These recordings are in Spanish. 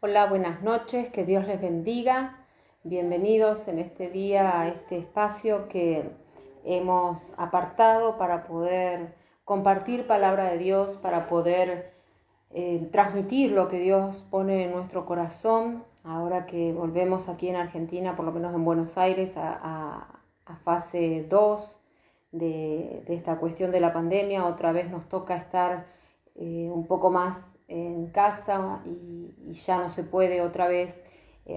Hola, buenas noches, que Dios les bendiga. Bienvenidos en este día a este espacio que hemos apartado para poder compartir palabra de Dios, para poder transmitir lo que Dios pone en nuestro corazón. Ahora que volvemos aquí en Argentina, por lo menos en Buenos Aires, a fase 2 de esta cuestión de la pandemia, otra vez nos toca estar un poco más en casa y ya no se puede otra vez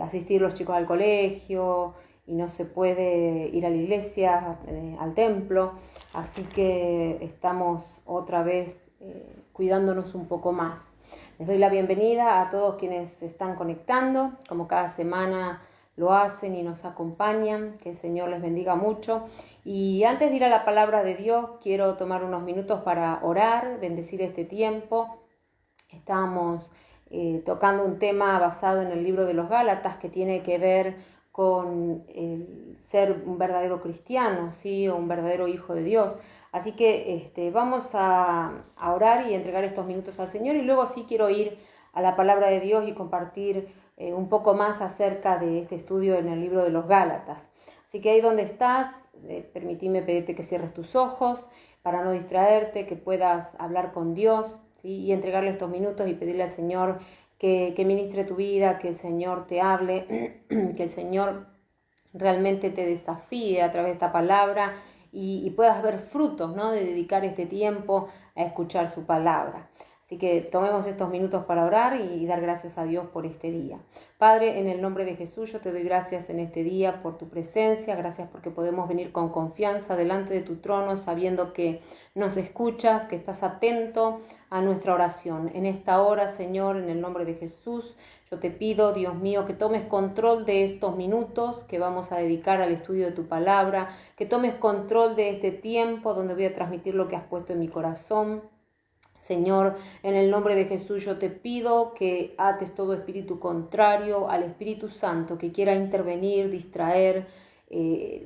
asistir los chicos al colegio y no se puede ir a la iglesia, al templo, así que estamos otra vez cuidándonos un poco más. Les doy la bienvenida a todos quienes se están conectando, como cada semana lo hacen y nos acompañan, que el Señor les bendiga mucho. Y antes de ir a la palabra de Dios, quiero tomar unos minutos para orar, bendecir este tiempo. Estábamos tocando un tema basado en el libro de los Gálatas que tiene que ver con ser un verdadero cristiano, ¿sí? O un verdadero hijo de Dios. Así que vamos a orar y entregar estos minutos al Señor, y luego sí quiero ir a la palabra de Dios y compartir un poco más acerca de este estudio en el libro de los Gálatas. Así que ahí donde estás, permitime pedirte que cierres tus ojos para no distraerte, que puedas hablar con Dios, ¿sí? Y entregarle estos minutos y pedirle al Señor que ministre tu vida, que el Señor te hable, que el Señor realmente te desafíe a través de esta palabra y puedas ver frutos, ¿no? De dedicar este tiempo a escuchar su palabra. Así que tomemos estos minutos para orar y dar gracias a Dios por este día. Padre, en el nombre de Jesús, yo te doy gracias en este día por tu presencia. Gracias porque podemos venir con confianza delante de tu trono, sabiendo que nos escuchas, que estás atento a nuestra oración. En esta hora, Señor, en el nombre de Jesús, yo te pido, Dios mío, que tomes control de estos minutos que vamos a dedicar al estudio de tu palabra, que tomes control de este tiempo donde voy a transmitir lo que has puesto en mi corazón. Señor, en el nombre de Jesús yo te pido que ates todo espíritu contrario al Espíritu Santo que quiera intervenir, distraer,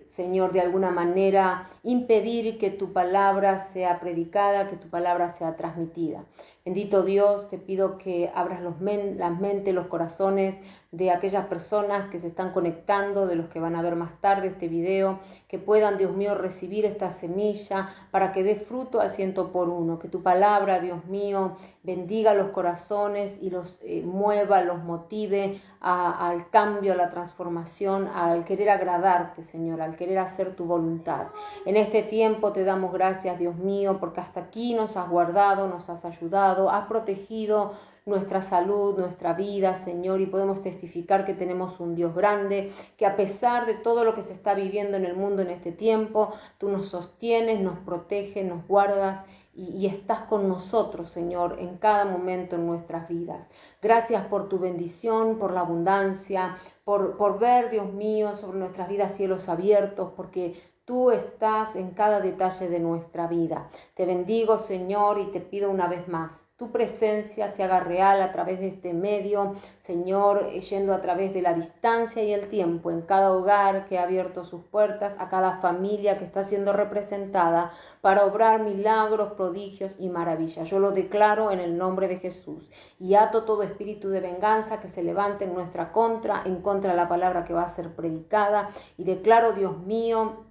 Señor, de alguna manera impedir que tu palabra sea predicada, que tu palabra sea transmitida. Bendito Dios, te pido que abras las mentes, los corazones de aquellas personas que se están conectando, de los que van a ver más tarde este video, que puedan, Dios mío, recibir esta semilla para que dé fruto al 100%. Que tu palabra, Dios mío, bendiga los corazones y los mueva, los motive al cambio, a la transformación, al querer agradarte, Señor, al querer hacer tu voluntad. En este tiempo te damos gracias, Dios mío, porque hasta aquí nos has guardado, nos has ayudado, has protegido nuestra salud, nuestra vida, Señor, y podemos testificar que tenemos un Dios grande, que a pesar de todo lo que se está viviendo en el mundo en este tiempo, tú nos sostienes, nos proteges, nos guardas y estás con nosotros, Señor, en cada momento en nuestras vidas. Gracias por tu bendición, por la abundancia, por ver, Dios mío, sobre nuestras vidas cielos abiertos, porque tú estás en cada detalle de nuestra vida. Te bendigo, Señor, y te pido una vez más, tu presencia se haga real a través de este medio, Señor, yendo a través de la distancia y el tiempo, en cada hogar que ha abierto sus puertas, a cada familia que está siendo representada, para obrar milagros, prodigios y maravillas. Yo lo declaro en el nombre de Jesús y ato todo espíritu de venganza que se levante en nuestra contra, en contra de la palabra que va a ser predicada, y declaro, Dios mío,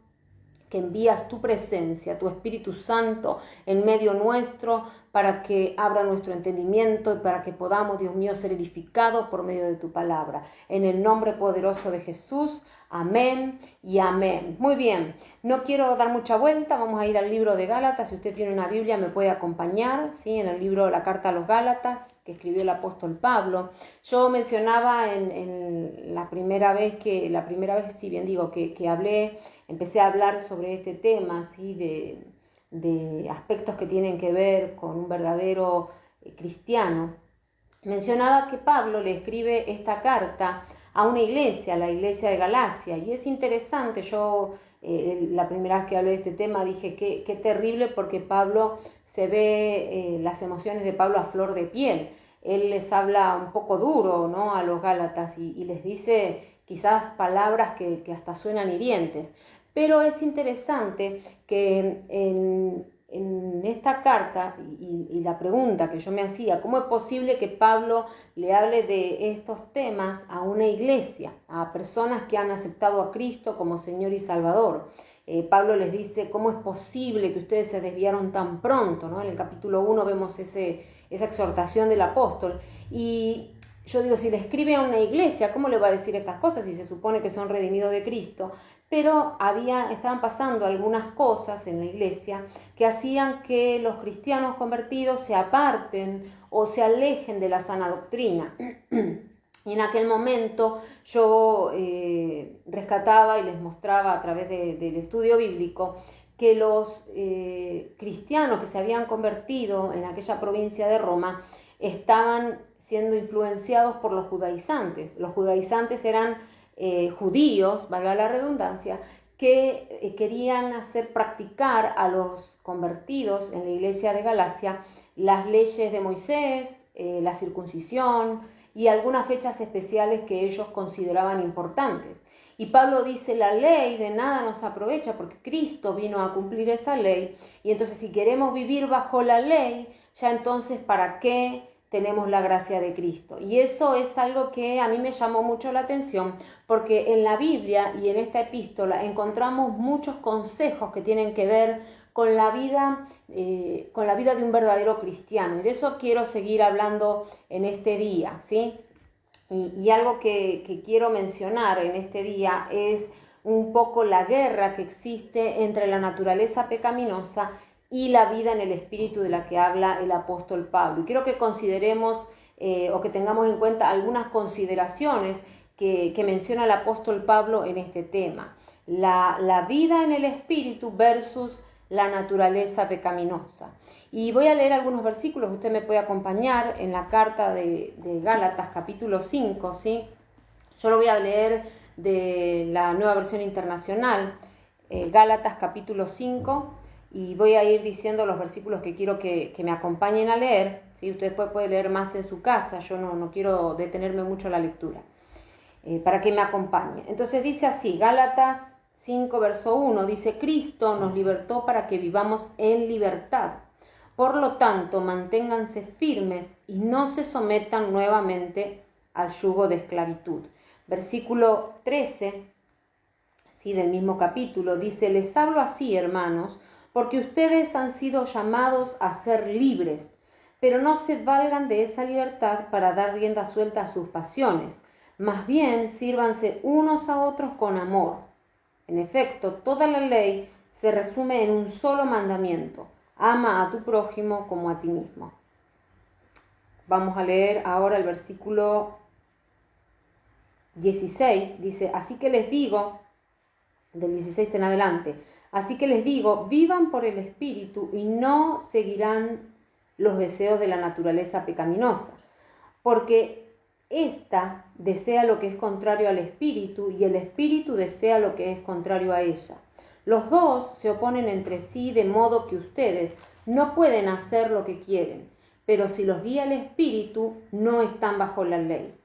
que envías tu presencia, tu Espíritu Santo en medio nuestro para que abra nuestro entendimiento y para que podamos, Dios mío, ser edificados por medio de tu palabra. En el nombre poderoso de Jesús, amén y amén. Muy bien, no quiero dar mucha vuelta, vamos a ir al libro de Gálatas. Si usted tiene una Biblia me puede acompañar, ¿sí? En el libro La Carta a los Gálatas, que escribió el apóstol Pablo. Yo mencionaba en la primera vez que hablé, empecé a hablar sobre este tema, ¿sí? de aspectos que tienen que ver con un verdadero cristiano. Mencionaba que Pablo le escribe esta carta a una iglesia, a la iglesia de Galacia, y es interesante. Yo la primera vez que hablé de este tema dije qué terrible, porque Pablo se ve las emociones de Pablo a flor de piel. Él les habla un poco duro, ¿no?, a los Gálatas y les dice quizás palabras que hasta suenan hirientes. Pero es interesante que en esta carta, y la pregunta que yo me hacía, ¿cómo es posible que Pablo le hable de estos temas a una iglesia, a personas que han aceptado a Cristo como Señor y Salvador? Pablo les dice, ¿cómo es posible que ustedes se desviaron tan pronto, ¿no? En el capítulo 1 vemos esa exhortación del apóstol. Y yo digo, si le escribe a una iglesia, ¿cómo le va a decir estas cosas si se supone que son redimidos de Cristo? Pero estaban pasando algunas cosas en la iglesia que hacían que los cristianos convertidos se aparten o se alejen de la sana doctrina. Y en aquel momento yo rescataba y les mostraba a través del estudio bíblico que los cristianos que se habían convertido en aquella provincia de Roma estaban siendo influenciados por los judaizantes. Los judaizantes eran judíos, valga la redundancia, que querían hacer practicar a los convertidos en la iglesia de Galacia las leyes de Moisés, la circuncisión y algunas fechas especiales que ellos consideraban importantes. Y Pablo dice, la ley de nada nos aprovecha porque Cristo vino a cumplir esa ley, y entonces si queremos vivir bajo la ley, ya entonces ¿para qué tenemos la gracia de Cristo? Y eso es algo que a mí me llamó mucho la atención, porque en la Biblia y en esta epístola encontramos muchos consejos que tienen que ver con la vida de un verdadero cristiano. Y de eso quiero seguir hablando en este día, ¿sí? Y algo que quiero mencionar en este día es un poco la guerra que existe entre la naturaleza pecaminosa y la vida en el espíritu de la que habla el apóstol Pablo. Y quiero que consideremos o que tengamos en cuenta algunas consideraciones que menciona el apóstol Pablo en este tema. La vida en el espíritu versus la naturaleza pecaminosa. Y voy a leer algunos versículos, usted me puede acompañar en la carta de Gálatas capítulo 5, ¿sí? Yo lo voy a leer de la Nueva Versión Internacional, Gálatas capítulo 5, y voy a ir diciendo los versículos que quiero que me acompañen a leer, ¿sí? Usted después puede leer más en su casa, yo no quiero detenerme mucho en la lectura, para que me acompañe. Entonces dice así, Gálatas 5, verso 1, dice, Cristo nos libertó para que vivamos en libertad. Por lo tanto, manténganse firmes y no se sometan nuevamente al yugo de esclavitud. Versículo 13, sí, del mismo capítulo, dice, les hablo así, hermanos, porque ustedes han sido llamados a ser libres, pero no se valgan de esa libertad para dar rienda suelta a sus pasiones. Más bien, sírvanse unos a otros con amor. En efecto, toda la ley se resume en un solo mandamiento. Ama a tu prójimo como a ti mismo. Vamos a leer ahora el versículo 16. Dice, así que les digo, del 16 en adelante, así que les digo, vivan por el Espíritu y no seguirán los deseos de la naturaleza pecaminosa, porque ésta desea lo que es contrario al Espíritu y el Espíritu desea lo que es contrario a ella. Los dos se oponen entre sí de modo que ustedes no pueden hacer lo que quieren, pero si los guía el Espíritu, no están bajo la ley.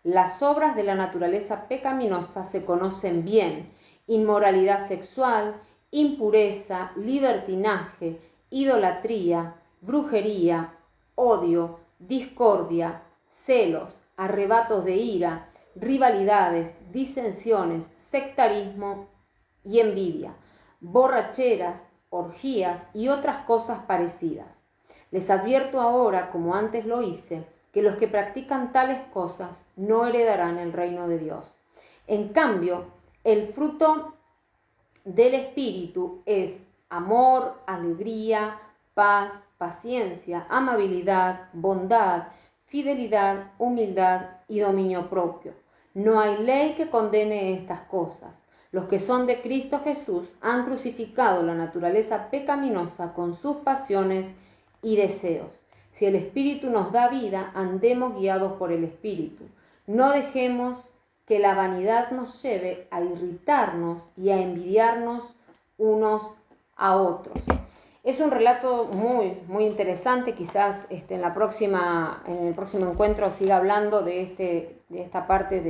Las obras de la naturaleza pecaminosa se conocen bien: inmoralidad sexual, impureza, libertinaje, idolatría, brujería, odio, discordia, celos, arrebatos de ira, rivalidades, disensiones, sectarismo y envidia, borracheras, orgías y otras cosas parecidas. Les advierto ahora, como antes lo hice, que los que practican tales cosas no heredarán el reino de Dios. En cambio, el fruto del Espíritu es amor, alegría, paz, paciencia, amabilidad, bondad, fidelidad, humildad y dominio propio. No hay ley que condene estas cosas. Los que son de Cristo Jesús han crucificado la naturaleza pecaminosa con sus pasiones y deseos. Si el Espíritu nos da vida, andemos guiados por el Espíritu. No dejemos que la vanidad nos lleve a irritarnos y a envidiarnos unos a otros. Es un relato muy interesante. Quizás en el próximo encuentro siga hablando de esta parte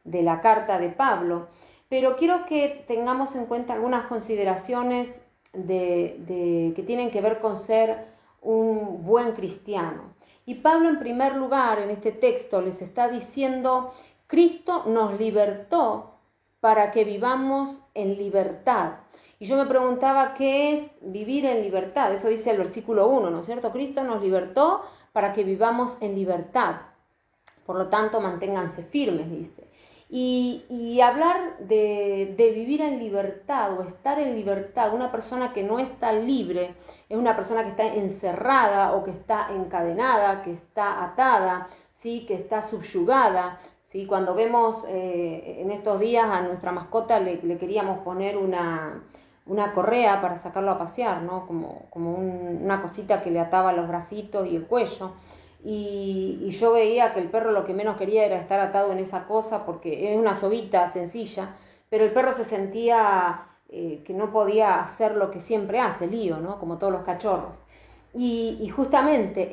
de la carta de Pablo. Pero quiero que tengamos en cuenta algunas consideraciones que tienen que ver con ser un buen cristiano. Y Pablo, en primer lugar, en este texto les está diciendo: Cristo nos libertó para que vivamos en libertad. Y yo me preguntaba, ¿qué es vivir en libertad? Eso dice el versículo 1, ¿no es cierto? Cristo nos libertó para que vivamos en libertad. Por lo tanto, manténganse firmes, dice. Y hablar de vivir en libertad o estar en libertad, una persona que no está libre es una persona que está encerrada o que está encadenada, que está atada, ¿sí? Que está subyugada. ¿Sí? Cuando vemos en estos días a nuestra mascota le queríamos poner una correa para sacarlo a pasear, ¿no? Como una cosita que le ataba los bracitos y el cuello. Y yo veía que el perro lo que menos quería era estar atado en esa cosa, porque es una sobita sencilla, pero el perro se sentía que no podía hacer lo que siempre hace, lío, ¿no? Como todos los cachorros. Y justamente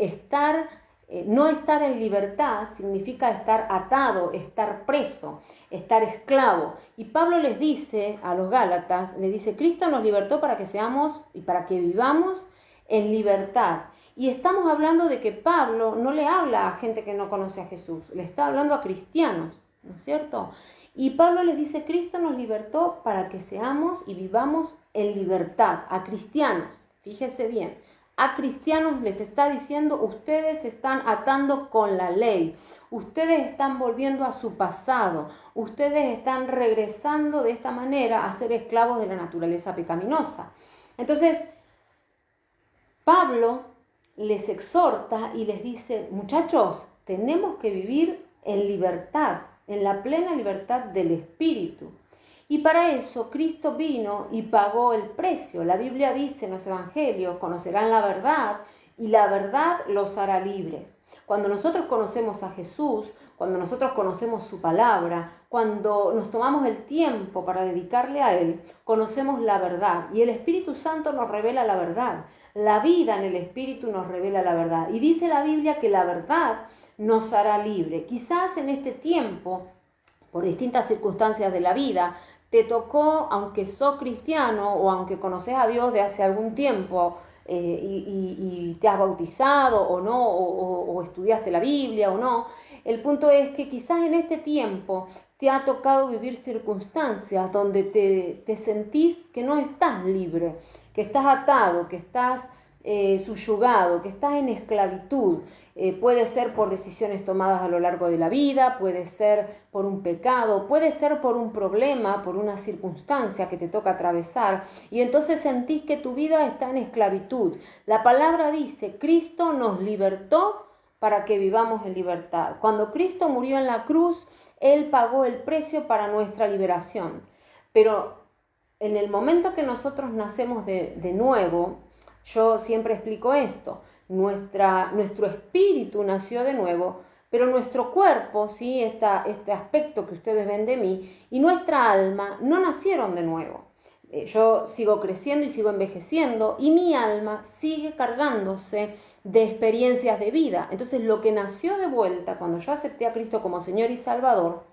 no estar en libertad significa estar atado, estar preso, estar esclavo. Y Pablo les dice a los Gálatas, les dice: Cristo nos libertó para que seamos y para que vivamos en libertad. Y estamos hablando de que Pablo no le habla a gente que no conoce a Jesús, le está hablando a cristianos, ¿no es cierto? Y Pablo les dice: Cristo nos libertó para que seamos y vivamos en libertad, a cristianos, fíjese bien. A cristianos les está diciendo: ustedes se están atando con la ley, ustedes están volviendo a su pasado, ustedes están regresando de esta manera a ser esclavos de la naturaleza pecaminosa. Entonces, Pablo les exhorta y les dice: muchachos, tenemos que vivir en libertad, en la plena libertad del Espíritu. Y para eso Cristo vino y pagó el precio. La Biblia dice en los Evangelios: conocerán la verdad y la verdad los hará libres. Cuando nosotros conocemos a Jesús, cuando nosotros conocemos su palabra, cuando nos tomamos el tiempo para dedicarle a Él, conocemos la verdad. Y el Espíritu Santo nos revela la verdad. La vida en el Espíritu nos revela la verdad. Y dice la Biblia que la verdad nos hará libre. Quizás en este tiempo, por distintas circunstancias de la vida, te tocó, aunque sos cristiano o aunque conoces a Dios de hace algún tiempo y te has bautizado o no, o estudiaste la Biblia o no, el punto es que quizás en este tiempo te ha tocado vivir circunstancias donde te sentís que no estás libre, que estás atado, que estás subyugado, que estás en esclavitud. Puede ser por decisiones tomadas a lo largo de la vida, puede ser por un pecado, puede ser por un problema, por una circunstancia que te toca atravesar, y entonces sentís que tu vida está en esclavitud. La palabra dice: Cristo nos libertó para que vivamos en libertad. Cuando Cristo murió en la cruz, Él pagó el precio para nuestra liberación. Pero en el momento que nosotros nacemos de nuevo, yo siempre explico esto: nuestro espíritu nació de nuevo, pero nuestro cuerpo, ¿sí? Este aspecto que ustedes ven de mí, y nuestra alma no nacieron de nuevo. Yo sigo creciendo y sigo envejeciendo, y mi alma sigue cargándose de experiencias de vida. Entonces, lo que nació de vuelta cuando yo acepté a Cristo como Señor y Salvador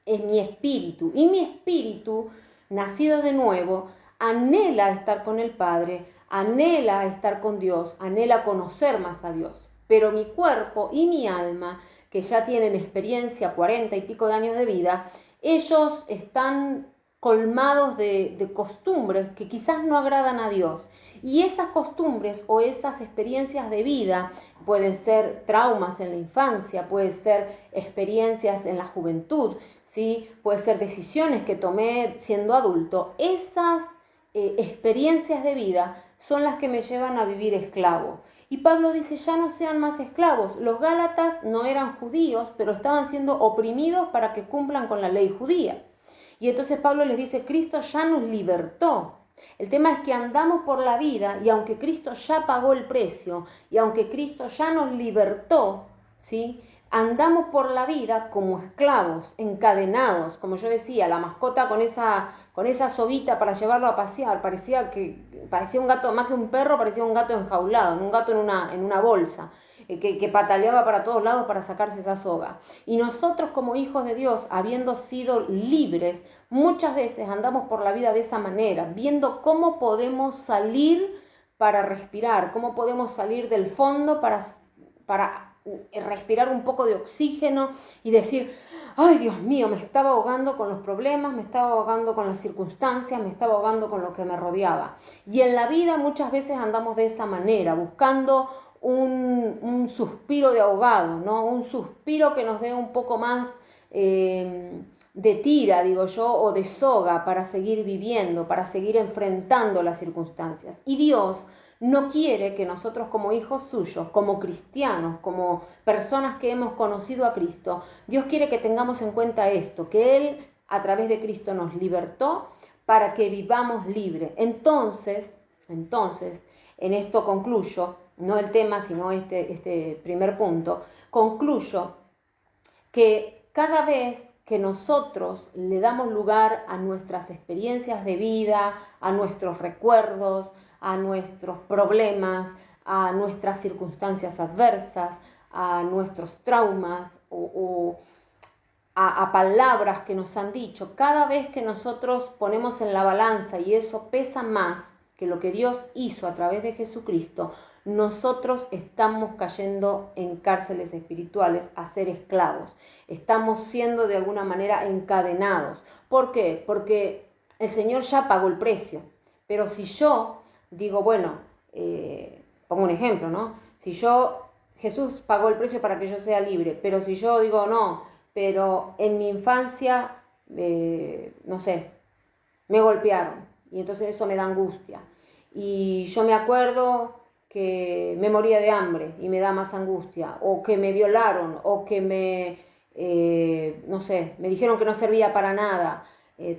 es mi espíritu, y mi espíritu, nacido de nuevo, anhela estar con el Padre, anhela estar con Dios, anhela conocer más a Dios. Pero mi cuerpo y mi alma, que ya tienen experiencia, 40 y pico de años de vida, ellos están colmados de costumbres que quizás no agradan a Dios. Y esas costumbres o esas experiencias de vida pueden ser traumas en la infancia, pueden ser experiencias en la juventud, ¿sí? Puede ser decisiones que tomé siendo adulto. Esas experiencias de vida son las que me llevan a vivir esclavo. Y Pablo dice: ya no sean más esclavos. Los Gálatas no eran judíos, pero estaban siendo oprimidos para que cumplan con la ley judía. Y entonces Pablo les dice: Cristo ya nos libertó. El tema es que andamos por la vida, y aunque Cristo ya pagó el precio, y aunque Cristo ya nos libertó, ¿sí? Andamos por la vida como esclavos, encadenados, como yo decía, la mascota con esa sobita para llevarlo a pasear, parecía un gato, más que un perro, parecía un gato enjaulado, un gato en una bolsa. que pataleaba para todos lados para sacarse esa soga. Y nosotros como hijos de Dios, habiendo sido libres, muchas veces andamos por la vida de esa manera, viendo cómo podemos salir para respirar, cómo podemos salir del fondo para respirar un poco de oxígeno y decir, ay Dios mío, me estaba ahogando con los problemas, me estaba ahogando con las circunstancias, me estaba ahogando con lo que me rodeaba. Y en la vida muchas veces andamos de esa manera, buscando un suspiro de ahogado, ¿no? Un suspiro que nos dé un poco más de tira, digo yo, o de soga para seguir viviendo, para seguir enfrentando las circunstancias. Y Dios no quiere que nosotros como hijos suyos, como cristianos, como personas que hemos conocido a Cristo, Dios quiere que tengamos en cuenta esto, que Él a través de Cristo nos libertó para que vivamos libre. Entonces, en esto concluyo, no el tema, sino este primer punto, concluyo que cada vez que nosotros le damos lugar a nuestras experiencias de vida, a nuestros recuerdos, a nuestros problemas, a nuestras circunstancias adversas, a nuestros traumas o a palabras que nos han dicho, cada vez que nosotros ponemos en la balanza y eso pesa más que lo que Dios hizo a través de Jesucristo, nosotros estamos cayendo en cárceles espirituales a ser esclavos. Estamos siendo de alguna manera encadenados. ¿Por qué? Porque el Señor ya pagó el precio. Pero si yo digo, bueno, pongo un ejemplo, ¿no? Si Jesús pagó el precio para que yo sea libre, pero si yo digo, no, pero en mi infancia, no sé, me golpearon y entonces eso me da angustia. Y yo me acuerdo que me moría de hambre y me da más angustia, o que me violaron, o que no sé, me dijeron que no servía para nada,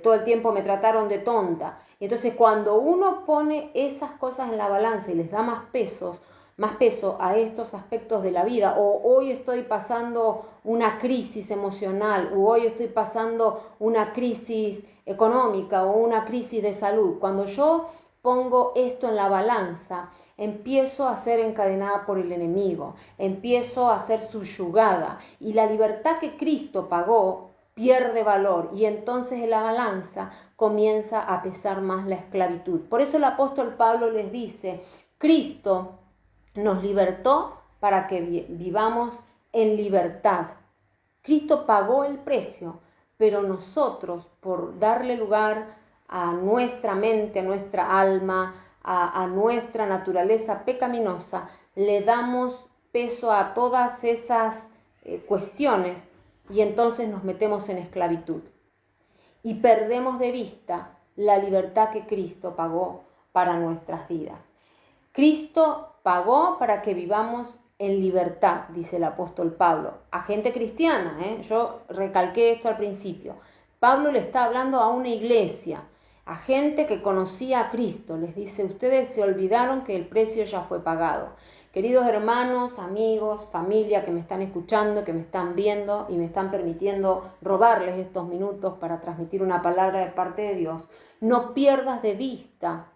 todo el tiempo me trataron de tonta. Y entonces cuando uno pone esas cosas en la balanza y les da más peso a estos aspectos de la vida, o hoy estoy pasando una crisis emocional, o hoy estoy pasando una crisis económica o una crisis de salud, cuando yo pongo esto en la balanza, empiezo a ser encadenada por el enemigo, empiezo a ser subyugada y la libertad que Cristo pagó pierde valor y entonces en la balanza comienza a pesar más la esclavitud. Por eso el apóstol Pablo les dice, Cristo nos libertó para que vivamos en libertad. Cristo pagó el precio, pero nosotros por darle lugar a nuestra mente, a nuestra alma, a nuestra naturaleza pecaminosa, le damos peso a todas esas cuestiones y entonces nos metemos en esclavitud. Y perdemos de vista la libertad que Cristo pagó para nuestras vidas. Cristo pagó para que vivamos en libertad, dice el apóstol Pablo, a gente cristiana, yo recalqué esto al principio. Pablo le está hablando a una iglesia, a gente que conocía a Cristo, les dice, ustedes se olvidaron que el precio ya fue pagado. Queridos hermanos, amigos, familia que me están escuchando, que me están viendo y me están permitiendo robarles estos minutos para transmitir una palabra de parte de Dios, no pierdas de vista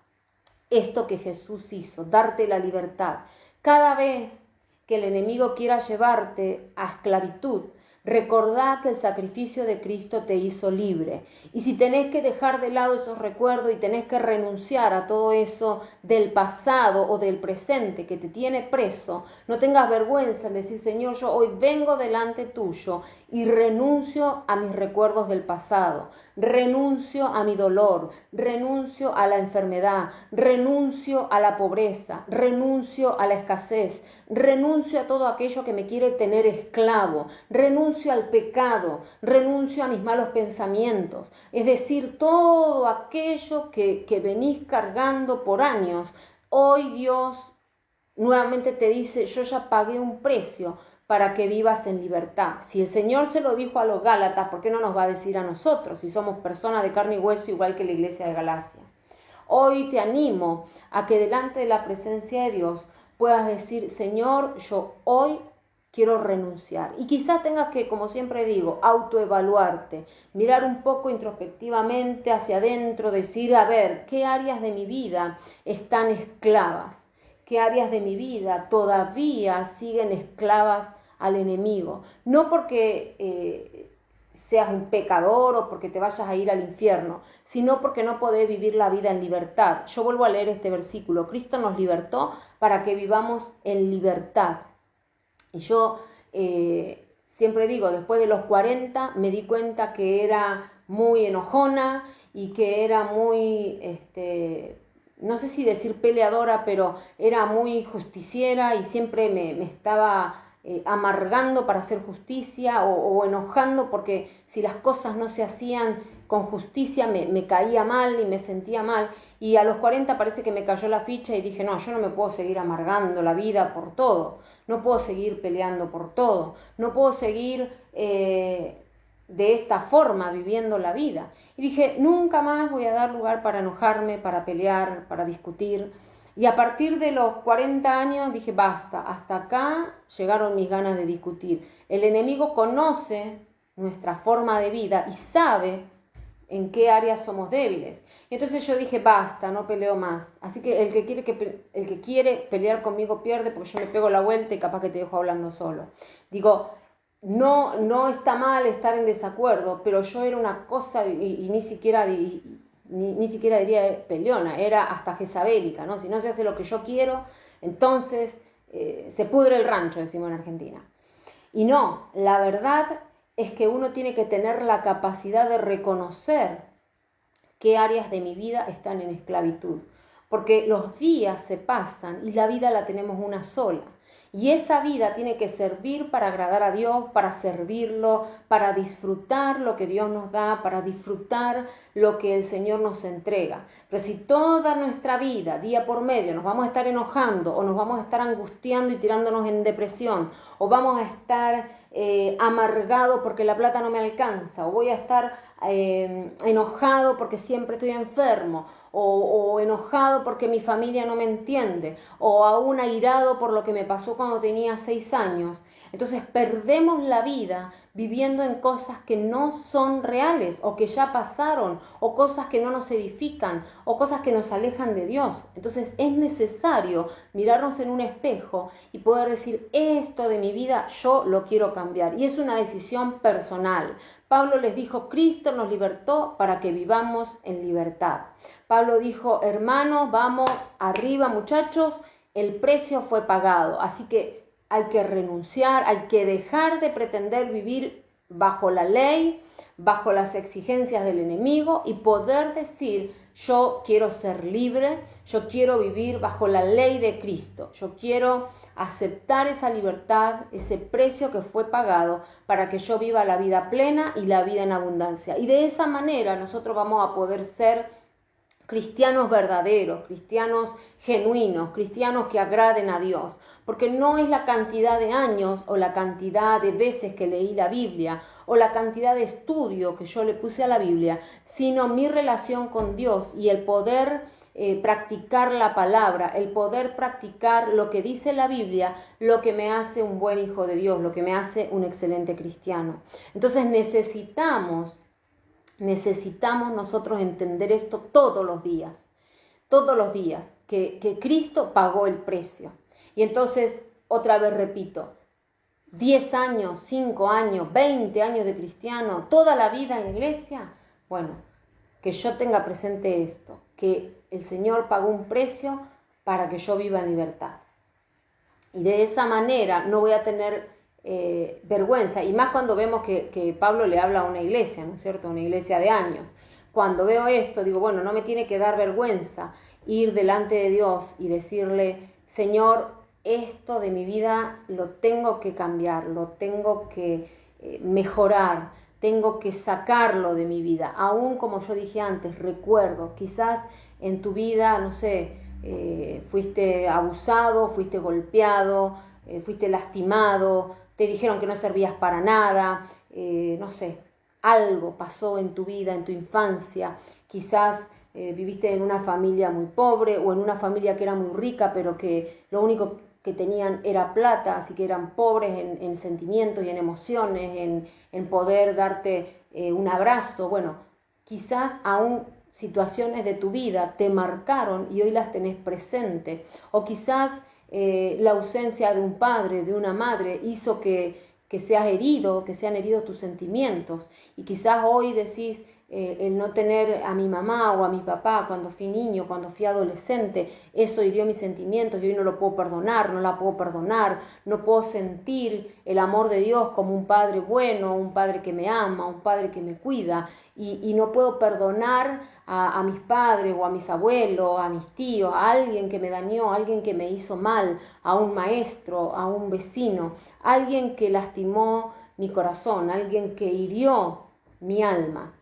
esto que Jesús hizo, darte la libertad. Cada vez que el enemigo quiera llevarte a esclavitud, recordá que el sacrificio de Cristo te hizo libre. Y si tenés que dejar de lado esos recuerdos y tenés que renunciar a todo eso del pasado o del presente que te tiene preso, no tengas vergüenza en decir, Señor, yo hoy vengo delante tuyo y renuncio a mis recuerdos del pasado, renuncio a mi dolor, renuncio a la enfermedad, renuncio a la pobreza, renuncio a la escasez, renuncio a todo aquello que me quiere tener esclavo, renuncio al pecado, renuncio a mis malos pensamientos, es decir, todo aquello que venís cargando por años. Hoy Dios nuevamente te dice, yo ya pagué un precio para que vivas en libertad. Si el Señor se lo dijo a los Gálatas, ¿por qué no nos va a decir a nosotros, si somos personas de carne y hueso igual que la iglesia de Galacia? Hoy te animo a que delante de la presencia de Dios puedas decir, Señor, yo hoy quiero renunciar. Y quizás tengas que, como siempre digo, autoevaluarte, mirar un poco introspectivamente hacia adentro, decir, a ver, ¿qué áreas de mi vida están esclavas? qué áreas de mi vida todavía siguen esclavas al enemigo. No porque seas un pecador o porque te vayas a ir al infierno, sino porque no podés vivir la vida en libertad. Yo vuelvo a leer este versículo. Cristo nos libertó para que vivamos en libertad. Y yo siempre digo, después de los 40 me di cuenta que era muy enojona y que era muy, no sé si decir peleadora, pero era muy justiciera y siempre me estaba amargando para hacer justicia o enojando porque si las cosas no se hacían con justicia me caía mal y me sentía mal. Y a los 40 parece que me cayó la ficha y dije, no, yo no me puedo seguir amargando la vida por todo, no puedo seguir peleando por todo, no puedo seguir de esta forma viviendo la vida. Y dije, nunca más voy a dar lugar para enojarme, para pelear, para discutir. Y a partir de los 40 años dije, basta, hasta acá llegaron mis ganas de discutir. El enemigo conoce nuestra forma de vida y sabe en qué áreas somos débiles. Y entonces yo dije, basta, no peleo más. Así que el que quiere pelear conmigo pierde, porque yo me pego la vuelta y capaz que te dejo hablando solo. Digo, no está mal estar en desacuerdo, pero yo era una cosa y ni siquiera diría peleona, era hasta jezabélica, ¿no? Si no se hace lo que yo quiero, entonces se pudre el rancho, decimos en Argentina. Y no, la verdad es que uno tiene que tener la capacidad de reconocer qué áreas de mi vida están en esclavitud, porque los días se pasan y la vida la tenemos una sola. Y esa vida tiene que servir para agradar a Dios, para servirlo, para disfrutar lo que Dios nos da, para disfrutar lo que el Señor nos entrega. Pero si toda nuestra vida, día por medio, nos vamos a estar enojando o nos vamos a estar angustiando y tirándonos en depresión, o vamos a estar amargado porque la plata no me alcanza, o voy a estar enojado porque siempre estoy enfermo, o enojado porque mi familia no me entiende, o aún airado por lo que me pasó cuando tenía 6 años. Entonces perdemos la vida viviendo en cosas que no son reales o que ya pasaron, o cosas que no nos edifican, o cosas que nos alejan de Dios. Entonces es necesario mirarnos en un espejo y poder decir, esto de mi vida yo lo quiero cambiar. Y es una decisión personal. Pablo les dijo, Cristo nos libertó para que vivamos en libertad. Pablo dijo, hermanos, vamos arriba muchachos, el precio fue pagado, así que hay que renunciar, hay que dejar de pretender vivir bajo la ley, bajo las exigencias del enemigo y poder decir, yo quiero ser libre, yo quiero vivir bajo la ley de Cristo, yo quiero aceptar esa libertad, ese precio que fue pagado para que yo viva la vida plena y la vida en abundancia. Y de esa manera nosotros vamos a poder ser cristianos verdaderos, cristianos genuinos, cristianos que agraden a Dios, porque no es la cantidad de años o la cantidad de veces que leí la Biblia o la cantidad de estudio que yo le puse a la Biblia, sino mi relación con Dios y el poder practicar la palabra, el poder practicar lo que dice la Biblia, lo que me hace un buen hijo de Dios, lo que me hace un excelente cristiano. Entonces necesitamos nosotros entender esto todos los días, que Cristo pagó el precio. Y entonces, otra vez repito, 10 años, 5 años, 20 años de cristiano, toda la vida en la iglesia, bueno, que yo tenga presente esto, que el Señor pagó un precio para que yo viva en libertad. Y de esa manera no voy a tener vergüenza, y más cuando vemos que Pablo le habla a una iglesia, ¿no es cierto?, una iglesia de años. Cuando veo esto, digo, bueno, no me tiene que dar vergüenza ir delante de Dios y decirle, Señor, esto de mi vida lo tengo que cambiar, lo tengo que mejorar, tengo que sacarlo de mi vida. Aún como yo dije antes, recuerdo, quizás en tu vida, no sé, fuiste abusado, fuiste golpeado, fuiste lastimado, te dijeron que no servías para nada, no sé, algo pasó en tu vida, en tu infancia, quizás viviste en una familia muy pobre o en una familia que era muy rica, pero que lo único que tenían era plata, así que eran pobres en sentimientos y en emociones, en poder darte un abrazo. Bueno, quizás aún situaciones de tu vida te marcaron y hoy las tenés presente. O quizás la ausencia de un padre, de una madre, hizo que seas herido, que sean heridos tus sentimientos. Y quizás hoy decís, el no tener a mi mamá o a mi papá cuando fui niño, cuando fui adolescente, eso hirió mis sentimientos y hoy no lo puedo perdonar, no la puedo perdonar, no puedo sentir el amor de Dios como un padre bueno, un padre que me ama, un padre que me cuida, y no puedo perdonar a mis padres o a mis abuelos, a mis tíos, a alguien que me dañó, a alguien que me hizo mal, a un maestro, a un vecino, a alguien que lastimó mi corazón, a alguien que hirió mi alma.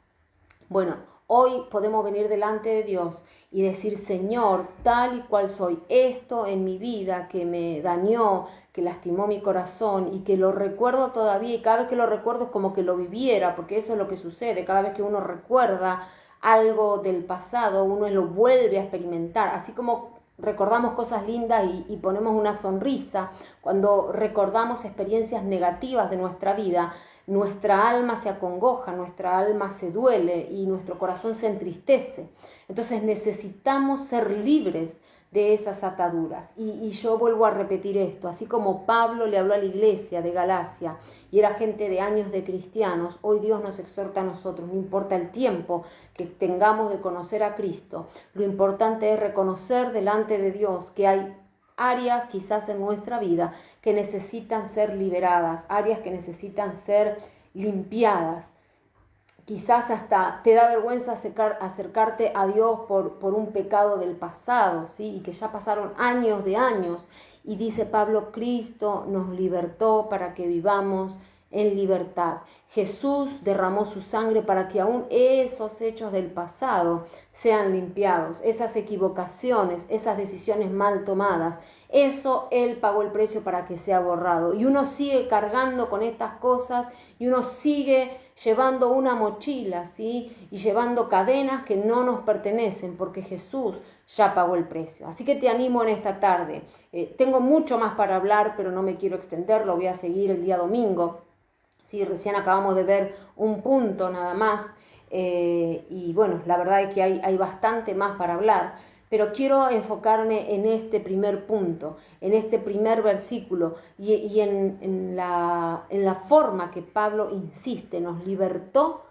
Bueno, hoy podemos venir delante de Dios y decir, Señor, tal y cual soy, esto en mi vida que me dañó, que lastimó mi corazón y que lo recuerdo todavía, y cada vez que lo recuerdo es como que lo viviera, porque eso es lo que sucede, cada vez que uno recuerda algo del pasado, uno lo vuelve a experimentar, así como recordamos cosas lindas y ponemos una sonrisa, cuando recordamos experiencias negativas de nuestra vida, nuestra alma se acongoja, nuestra alma se duele y nuestro corazón se entristece. Entonces necesitamos ser libres de esas ataduras. Y yo vuelvo a repetir esto, así como Pablo le habló a la iglesia de Galacia y era gente de años de cristianos, hoy Dios nos exhorta a nosotros, no importa el tiempo que tengamos de conocer a Cristo, lo importante es reconocer delante de Dios que hay áreas quizás en nuestra vida que necesitan ser liberadas, áreas que necesitan ser limpiadas. Quizás hasta te da vergüenza acercarte a Dios por un pecado del pasado, ¿sí? Y que ya pasaron años de años. Y dice Pablo, Cristo nos libertó para que vivamos en libertad. Jesús derramó su sangre para que aún esos hechos del pasado sean limpiados, esas equivocaciones, esas decisiones mal tomadas. Eso Él pagó el precio para que sea borrado. Y uno sigue cargando con estas cosas y uno sigue llevando una mochila, ¿sí? Y llevando cadenas que no nos pertenecen porque Jesús ya pagó el precio. Así que te animo en esta tarde. Tengo mucho más para hablar, pero no me quiero extender, lo voy a seguir el día domingo. Sí, recién acabamos de ver un punto nada más. Y bueno, la verdad es que hay bastante más para hablar. Pero quiero enfocarme en este primer punto, en este primer versículo y en la forma que Pablo insiste, nos libertó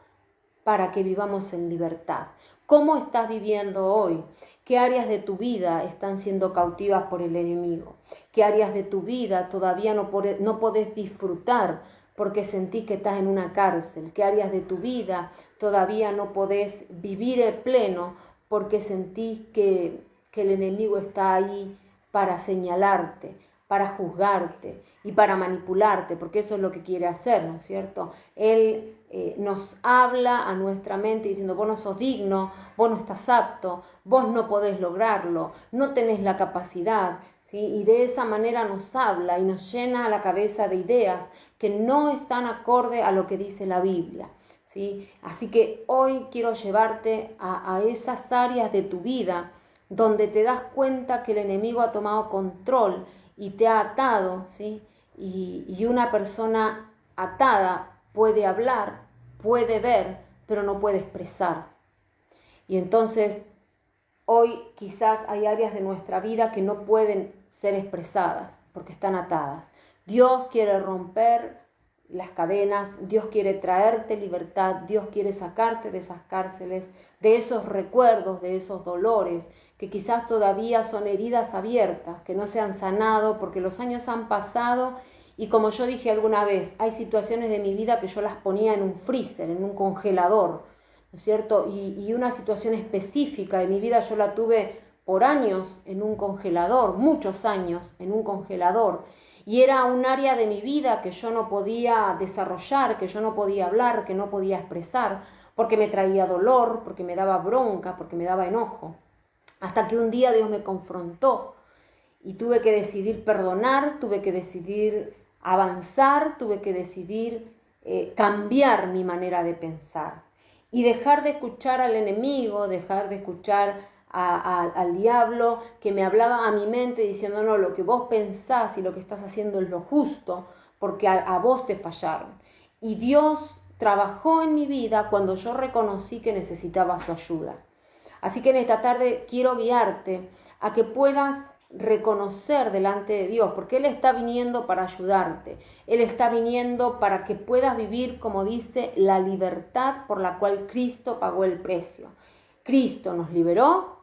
para que vivamos en libertad. ¿Cómo estás viviendo hoy? ¿Qué áreas de tu vida están siendo cautivas por el enemigo? ¿Qué áreas de tu vida todavía no podés disfrutar porque sentís que estás en una cárcel? ¿Qué áreas de tu vida todavía no podés vivir en pleno porque sentís que el enemigo está ahí para señalarte, para juzgarte y para manipularte, porque eso es lo que quiere hacer, ¿no es cierto? Él nos habla a nuestra mente diciendo, vos no sos digno, vos no estás apto, vos no podés lograrlo, no tenés la capacidad, ¿sí? Y de esa manera nos habla y nos llena la cabeza de ideas que no están acorde a lo que dice la Biblia. ¿Sí? Así que hoy quiero llevarte a esas áreas de tu vida donde te das cuenta que el enemigo ha tomado control y te ha atado, ¿sí? Y una persona atada puede hablar, puede ver, pero no puede expresar. Y entonces hoy quizás hay áreas de nuestra vida que no pueden ser expresadas porque están atadas. Dios quiere romper las cadenas, Dios quiere traerte libertad, Dios quiere sacarte de esas cárceles, de esos recuerdos, de esos dolores, que quizás todavía son heridas abiertas, que no se han sanado porque los años han pasado y como yo dije alguna vez, hay situaciones de mi vida que yo las ponía en un freezer, en un congelador, ¿no es cierto? Y una situación específica de mi vida yo la tuve por años en un congelador, muchos años en un congelador. Y era un área de mi vida que yo no podía desarrollar, que yo no podía hablar, que no podía expresar, porque me traía dolor, porque me daba bronca, porque me daba enojo. Hasta que un día Dios me confrontó y tuve que decidir perdonar, tuve que decidir avanzar, tuve que decidir cambiar mi manera de pensar y dejar de escuchar al enemigo, dejar de escuchar al diablo que me hablaba a mi mente diciendo no, lo que vos pensás y lo que estás haciendo es lo justo porque a vos te fallaron. Y Dios trabajó en mi vida cuando yo reconocí que necesitaba su ayuda. Así que en esta tarde quiero guiarte a que puedas reconocer delante de Dios, porque Él está viniendo para ayudarte. Él está viniendo para que puedas vivir, como dice, la libertad por la cual Cristo pagó el precio. Cristo nos liberó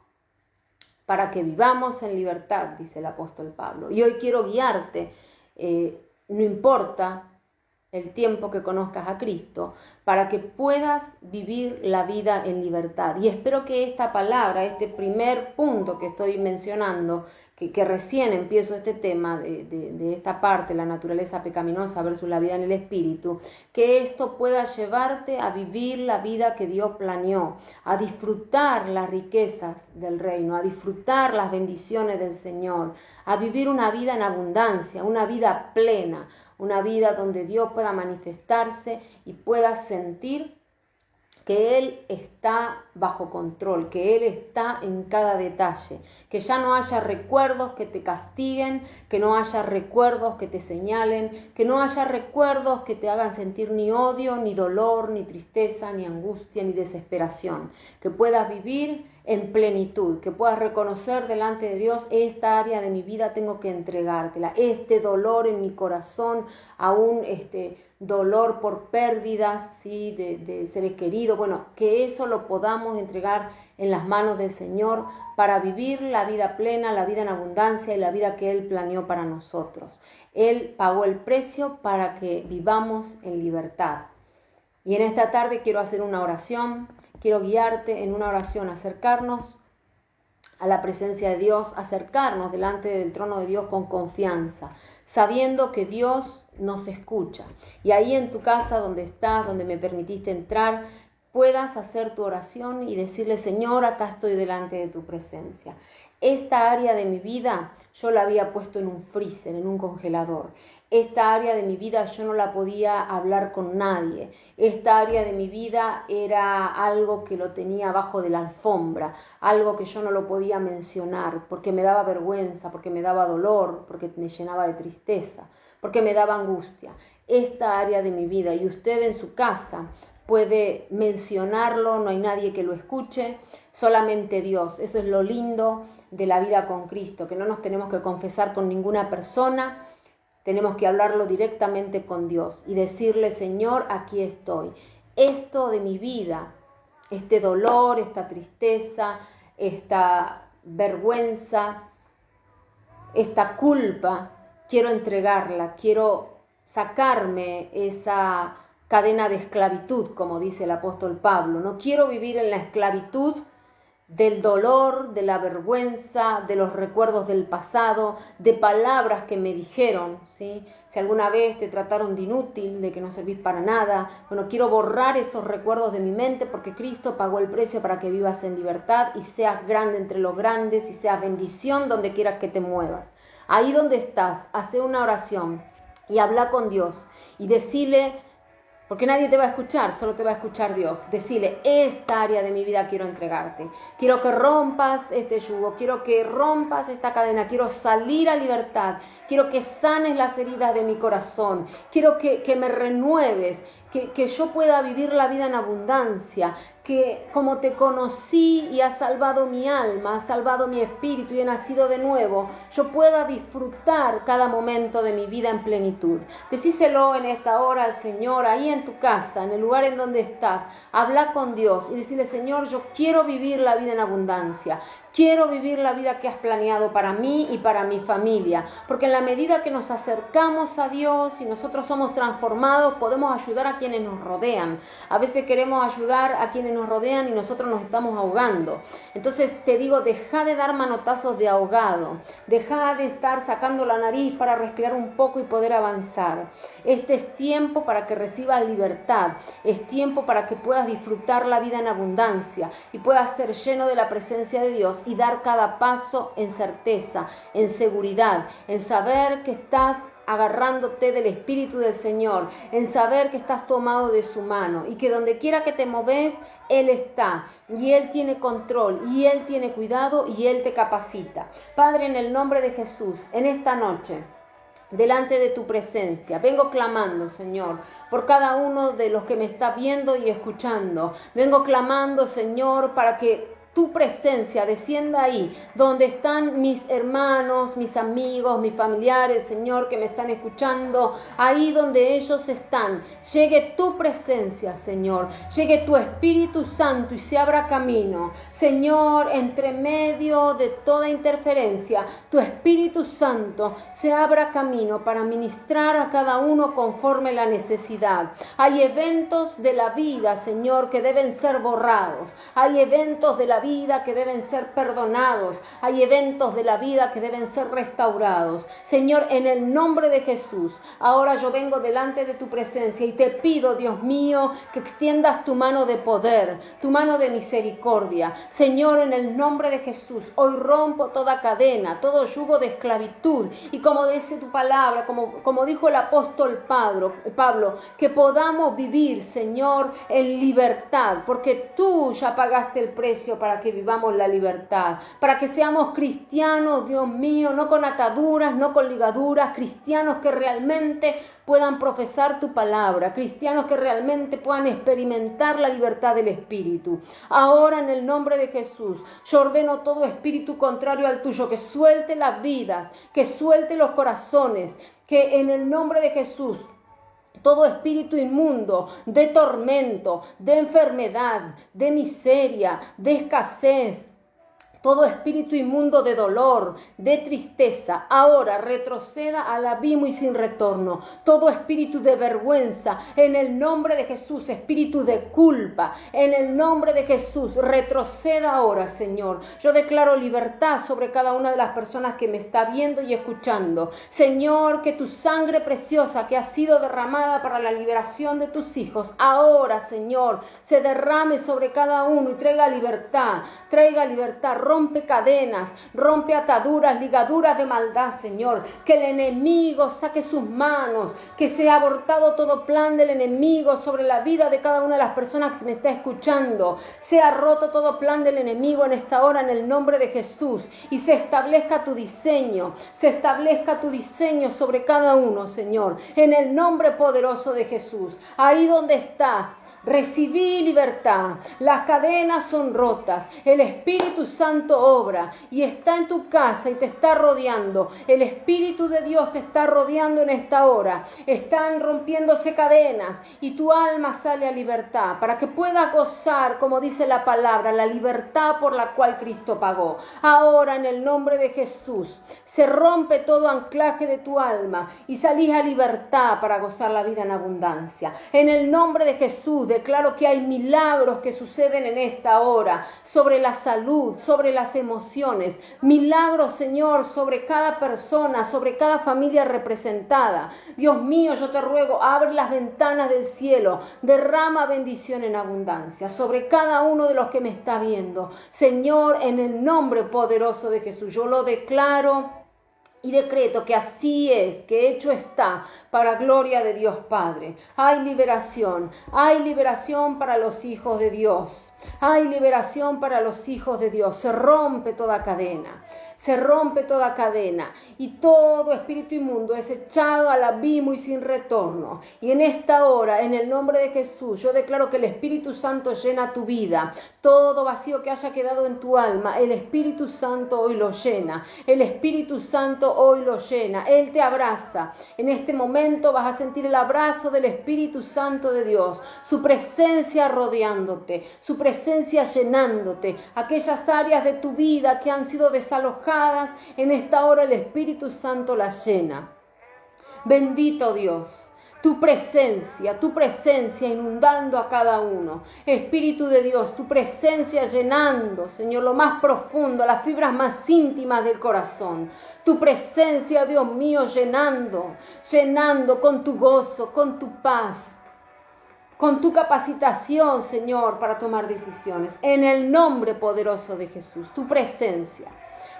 para que vivamos en libertad, dice el apóstol Pablo. Y hoy quiero guiarte, no importa el tiempo que conozcas a Cristo, para que puedas vivir la vida en libertad. Y espero que esta palabra, este primer punto que estoy mencionando, que recién empiezo este tema de esta parte, la naturaleza pecaminosa versus la vida en el Espíritu, que esto pueda llevarte a vivir la vida que Dios planeó, a disfrutar las riquezas del reino, a disfrutar las bendiciones del Señor, a vivir una vida en abundancia, una vida plena, una vida donde Dios pueda manifestarse y pueda sentir que Él está bajo control, que Él está en cada detalle, que ya no haya recuerdos que te castiguen, que no haya recuerdos que te señalen, que no haya recuerdos que te hagan sentir ni odio, ni dolor, ni tristeza, ni angustia, ni desesperación, que puedas vivir en plenitud, que puedas reconocer delante de Dios: esta área de mi vida tengo que entregártela, este dolor en mi corazón, aún dolor por pérdidas, ¿sí?, de seres queridos, bueno, que eso lo podamos entregar en las manos del Señor para vivir la vida plena, la vida en abundancia y la vida que Él planeó para nosotros. Él pagó el precio para que vivamos en libertad. Y en esta tarde quiero hacer una oración, quiero guiarte en una oración, acercarnos a la presencia de Dios, acercarnos delante del trono de Dios con confianza, sabiendo que Dios nos escucha. Y ahí en tu casa donde estás, donde me permitiste entrar, puedas hacer tu oración y decirle: Señor, acá estoy delante de tu presencia. Esta área de mi vida yo la había puesto en un freezer, en un congelador. Esta área de mi vida yo no la podía hablar con nadie. Esta área de mi vida era algo que lo tenía abajo de la alfombra, algo que yo no lo podía mencionar porque me daba vergüenza, porque me daba dolor, porque me llenaba de tristeza, porque me daba angustia. Esta área de mi vida, y usted en su casa puede mencionarlo, no hay nadie que lo escuche, solamente Dios. Eso es lo lindo de la vida con Cristo, que no nos tenemos que confesar con ninguna persona, tenemos que hablarlo directamente con Dios y decirle: Señor, aquí estoy. Esto de mi vida, este dolor, esta tristeza, esta vergüenza, esta culpa, quiero entregarla, quiero sacarme esa cadena de esclavitud, como dice el apóstol Pablo. No quiero vivir en la esclavitud del dolor, de la vergüenza, de los recuerdos del pasado, de palabras que me dijeron, ¿sí? Si alguna vez te trataron de inútil, de que no servís para nada, bueno, quiero borrar esos recuerdos de mi mente, porque Cristo pagó el precio para que vivas en libertad y seas grande entre los grandes y seas bendición donde quieras que te muevas. Ahí donde estás, hace una oración y habla con Dios y decile, porque nadie te va a escuchar, solo te va a escuchar Dios. Decile: esta área de mi vida quiero entregarte. Quiero que rompas este yugo, quiero que rompas esta cadena, quiero salir a libertad, quiero que sanes las heridas de mi corazón, quiero que me renueves, que yo pueda vivir la vida en abundancia, que como te conocí y has salvado mi alma, has salvado mi espíritu y he nacido de nuevo, yo pueda disfrutar cada momento de mi vida en plenitud. Decíselo en esta hora al Señor, ahí en tu casa, en el lugar en donde estás. Habla con Dios y decirle: Señor, yo quiero vivir la vida en abundancia. Quiero vivir la vida que has planeado para mí y para mi familia, porque en la medida que nos acercamos a Dios y nosotros somos transformados, podemos ayudar a quienes nos rodean. A veces queremos ayudar a quienes nos rodean y nosotros nos estamos ahogando. Entonces te digo, deja de dar manotazos de ahogado, deja de estar sacando la nariz para respirar un poco y poder avanzar. Este es tiempo para que recibas libertad, es tiempo para que puedas disfrutar la vida en abundancia y puedas ser lleno de la presencia de Dios y dar cada paso en certeza, en seguridad, en saber que estás agarrándote del Espíritu del Señor, en saber que estás tomado de su mano y que donde quiera que te moves, Él está y Él tiene control y Él tiene cuidado y Él te capacita. Padre, en el nombre de Jesús, en esta noche, delante de tu presencia, vengo clamando, Señor, por cada uno de los que me está viendo y escuchando. Vengo clamando, Señor, para que tu presencia descienda ahí, donde están mis hermanos, mis amigos, mis familiares, Señor, que me están escuchando, ahí donde ellos están. Llegue tu presencia, Señor, llegue tu Espíritu Santo y se abra camino. Señor, entre medio de toda interferencia, tu Espíritu Santo se abra camino para ministrar a cada uno conforme la necesidad. Hay eventos de la vida, Señor, que deben ser borrados. Hay eventos de la vida que deben ser perdonados. Hay eventos de la vida que deben ser restaurados. Señor, en el nombre de Jesús, ahora yo vengo delante de tu presencia y te pido, Dios mío, que extiendas tu mano de poder, tu mano de misericordia. Señor, en el nombre de Jesús, hoy rompo toda cadena, todo yugo de esclavitud. Y como dice tu palabra, como dijo el apóstol Pablo, que podamos vivir, Señor, en libertad, porque tú ya pagaste el precio para que vivamos la libertad, para que seamos cristianos, Dios mío, no con ataduras, no con ligaduras, cristianos que realmente puedan profesar tu palabra, cristianos que realmente puedan experimentar la libertad del Espíritu. Ahora, en el nombre de Jesús, yo ordeno todo espíritu contrario al tuyo, que suelte las vidas, que suelte los corazones, que en el nombre de Jesús, todo espíritu inmundo, de tormento, de enfermedad, de miseria, de escasez, todo espíritu inmundo de dolor, de tristeza, ahora retroceda al abismo y sin retorno. Todo espíritu de vergüenza, en el nombre de Jesús, espíritu de culpa, en el nombre de Jesús, retroceda ahora, Señor. Yo declaro libertad sobre cada una de las personas que me está viendo y escuchando. Señor, que tu sangre preciosa que ha sido derramada para la liberación de tus hijos, ahora, Señor, se derrame sobre cada uno y traiga libertad, rompe cadenas, rompe ataduras, ligaduras de maldad, Señor. Que el enemigo saque sus manos, que sea abortado todo plan del enemigo sobre la vida de cada una de las personas que me está escuchando. Sea roto todo plan del enemigo en esta hora en el nombre de Jesús y se establezca tu diseño sobre cada uno, Señor, en el nombre poderoso de Jesús. Ahí donde estás, recibí libertad, las cadenas son rotas, el Espíritu Santo obra y está en tu casa y te está rodeando. El Espíritu de Dios te está rodeando en esta hora. Están rompiéndose cadenas y tu alma sale a libertad para que puedas gozar, como dice la palabra, la libertad por la cual Cristo pagó. Ahora, en el nombre de Jesús, se rompe todo anclaje de tu alma y salís a libertad para gozar la vida en abundancia. En el nombre de Jesús declaro que hay milagros que suceden en esta hora sobre la salud, sobre las emociones. Milagros, Señor, sobre cada persona, sobre cada familia representada. Dios mío, yo te ruego, abre las ventanas del cielo, derrama bendición en abundancia sobre cada uno de los que me está viendo. Señor, en el nombre poderoso de Jesús, yo lo declaro y decreto que así es, que hecho está, para gloria de Dios Padre. Hay liberación para los hijos de Dios. Hay liberación para los hijos de Dios. Se rompe toda cadena. Y todo espíritu inmundo es echado al abismo y sin retorno. Y en esta hora, en el nombre de Jesús, yo declaro que el Espíritu Santo llena tu vida. Todo vacío que haya quedado en tu alma, el Espíritu Santo hoy lo llena. El Espíritu Santo hoy lo llena. Él te abraza. En este momento vas a sentir el abrazo del Espíritu Santo de Dios. Su presencia rodeándote, su presencia llenándote. Aquellas áreas de tu vida que han sido desalojadas, en esta hora el Espíritu Santo las llena. Bendito Dios, tu presencia inundando a cada uno. Espíritu de Dios, tu presencia llenando, Señor, lo más profundo, las fibras más íntimas del corazón. Tu presencia, Dios mío, llenando con tu gozo, con tu paz, con tu capacitación, Señor, para tomar decisiones. En el nombre poderoso de Jesús, tu presencia,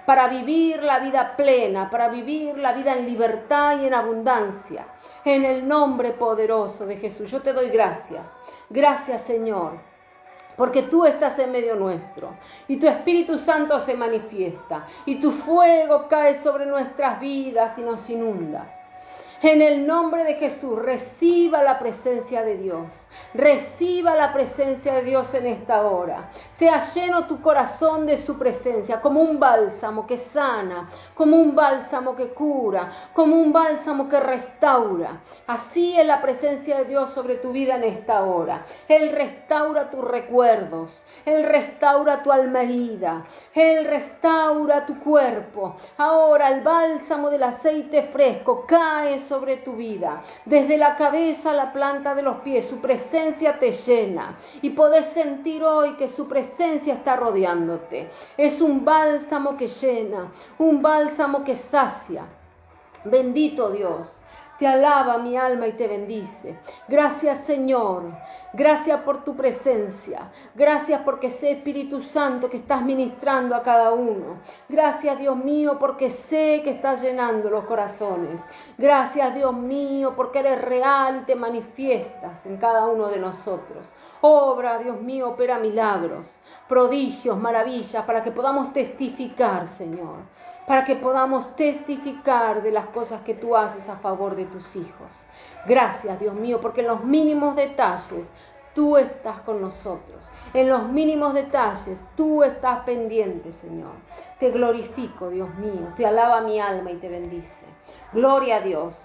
para vivir la vida plena, para vivir la vida en libertad y en abundancia. En el nombre poderoso de Jesús, yo te doy gracias. Gracias, Señor, porque tú estás en medio nuestro y tu Espíritu Santo se manifiesta y tu fuego cae sobre nuestras vidas y nos inunda. En el nombre de Jesús, reciba la presencia de Dios. Reciba la presencia de Dios en esta hora. Sea lleno tu corazón de su presencia, como un bálsamo que sana, como un bálsamo que cura, como un bálsamo que restaura. Así es la presencia de Dios sobre tu vida en esta hora. Él restaura tus recuerdos. Él restaura tu alma herida. Él restaura tu cuerpo. Ahora el bálsamo del aceite fresco cae sobre tu vida. Desde la cabeza a la planta de los pies, su presencia te llena. Y podés sentir hoy que su presencia está rodeándote. Es un bálsamo que llena, un bálsamo que sacia. Bendito Dios. Te alaba mi alma y te bendice. Gracias, Señor. Gracias por tu presencia. Gracias porque sé, Espíritu Santo, que estás ministrando a cada uno. Gracias, Dios mío, porque sé que estás llenando los corazones. Gracias, Dios mío, porque eres real y te manifiestas en cada uno de nosotros. Obra, Dios mío, opera milagros, prodigios, maravillas, para que podamos testificar, Señor. Para que podamos testificar de las cosas que tú haces a favor de tus hijos. Gracias, Dios mío, porque en los mínimos detalles tú estás con nosotros. En los mínimos detalles tú estás pendiente, Señor. Te glorifico, Dios mío. Te alaba mi alma y te bendice. Gloria a Dios.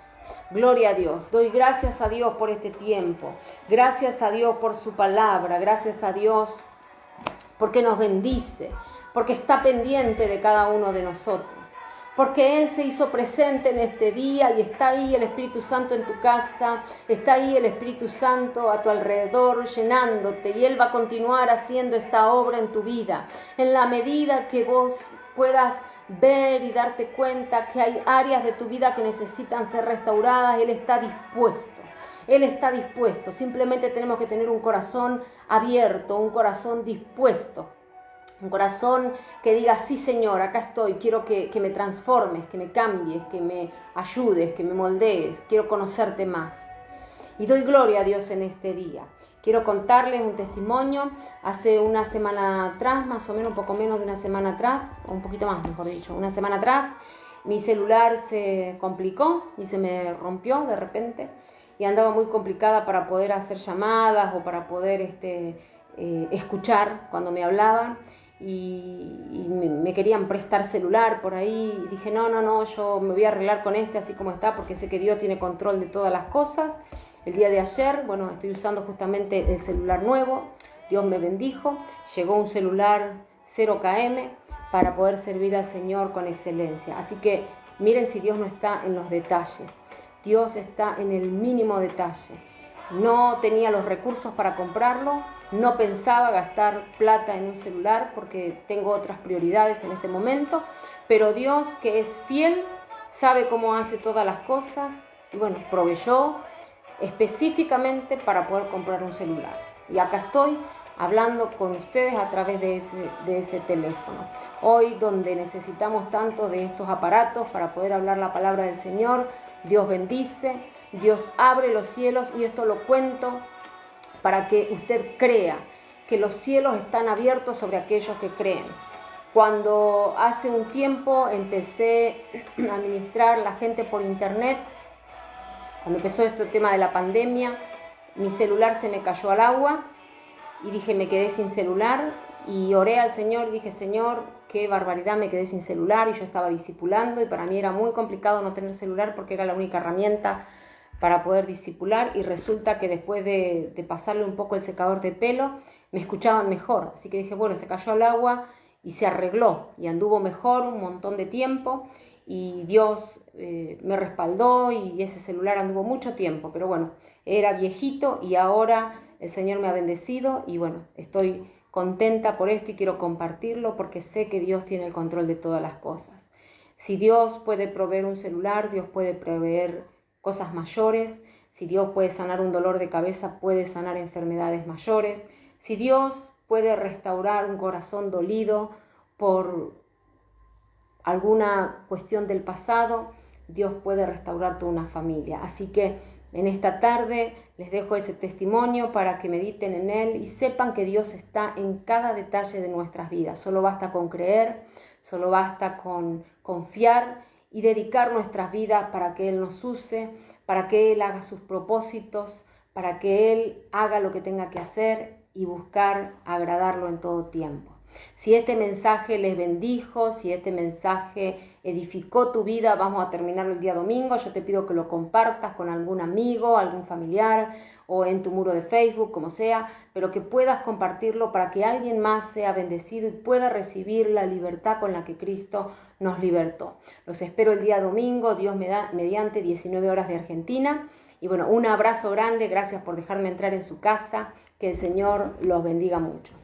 Gloria a Dios. Doy gracias a Dios por este tiempo. Gracias a Dios por su palabra. Gracias a Dios porque nos bendice. Porque está pendiente de cada uno de nosotros, porque Él se hizo presente en este día y está ahí el Espíritu Santo en tu casa, está ahí el Espíritu Santo a tu alrededor llenándote y Él va a continuar haciendo esta obra en tu vida, en la medida que vos puedas ver y darte cuenta que hay áreas de tu vida que necesitan ser restauradas. Él está dispuesto. Él está dispuesto, simplemente tenemos que tener un corazón abierto, un corazón dispuesto. Un corazón que diga, sí Señor, acá estoy, quiero que me transformes, que me cambies, que me ayudes, que me moldees, quiero conocerte más. Y doy gloria a Dios en este día. Quiero contarles un testimonio. Hace una semana atrás, más o menos, un poco menos de una semana atrás, o un poquito más, mejor dicho, una semana atrás, mi celular se complicó y se me rompió de repente. Y andaba muy complicada para poder hacer llamadas o para poder escuchar cuando me hablaban. Y me querían prestar celular por ahí, y dije no, yo me voy a arreglar con así como está, porque sé que Dios tiene control de todas las cosas. El día de ayer, estoy usando justamente el celular nuevo, Dios me bendijo, llegó un celular 0km para poder servir al Señor con excelencia. Así que miren si Dios no está en los detalles, Dios está en el mínimo detalle. No tenía los recursos para comprarlo, no pensaba gastar plata en un celular porque tengo otras prioridades en este momento, pero Dios, que es fiel, sabe cómo hace todas las cosas y proveyó específicamente para poder comprar un celular. Y acá estoy hablando con ustedes a través de ese teléfono. Hoy, donde necesitamos tanto de estos aparatos para poder hablar la palabra del Señor, Dios bendice, Dios abre los cielos, y esto lo cuento para que usted crea que los cielos están abiertos sobre aquellos que creen. Cuando hace un tiempo empecé a ministrar a la gente por internet, cuando empezó este tema de la pandemia, mi celular se me cayó al agua y dije, me quedé sin celular, y oré al Señor y dije, Señor, qué barbaridad, me quedé sin celular, y yo estaba discipulando y para mí era muy complicado no tener celular porque era la única herramienta para poder discipular, y resulta que después de pasarle un poco el secador de pelo, me escuchaban mejor. Así que dije, se cayó al agua y se arregló, y anduvo mejor un montón de tiempo, y Dios me respaldó, y ese celular anduvo mucho tiempo, pero era viejito, y ahora el Señor me ha bendecido, y estoy contenta por esto y quiero compartirlo porque sé que Dios tiene el control de todas las cosas. Si Dios puede proveer un celular, Dios puede proveer cosas mayores. Si Dios puede sanar un dolor de cabeza, puede sanar enfermedades mayores. Si Dios puede restaurar un corazón dolido por alguna cuestión del pasado, Dios puede restaurar toda una familia. Así que en esta tarde les dejo ese testimonio para que mediten en él y sepan que Dios está en cada detalle de nuestras vidas. Solo basta con creer, solo basta con confiar y dedicar nuestras vidas para que Él nos use, para que Él haga sus propósitos, para que Él haga lo que tenga que hacer y buscar agradarlo en todo tiempo. Si este mensaje les bendijo, si este mensaje edificó tu vida, vamos a terminarlo el día domingo. Yo te pido que lo compartas con algún amigo, algún familiar o en tu muro de Facebook, como sea, pero que puedas compartirlo para que alguien más sea bendecido y pueda recibir la libertad con la que Cristo nos libertó. Los espero el día domingo, Dios me da mediante 19 horas de Argentina. Y bueno, un abrazo grande, gracias por dejarme entrar en su casa, que el Señor los bendiga mucho.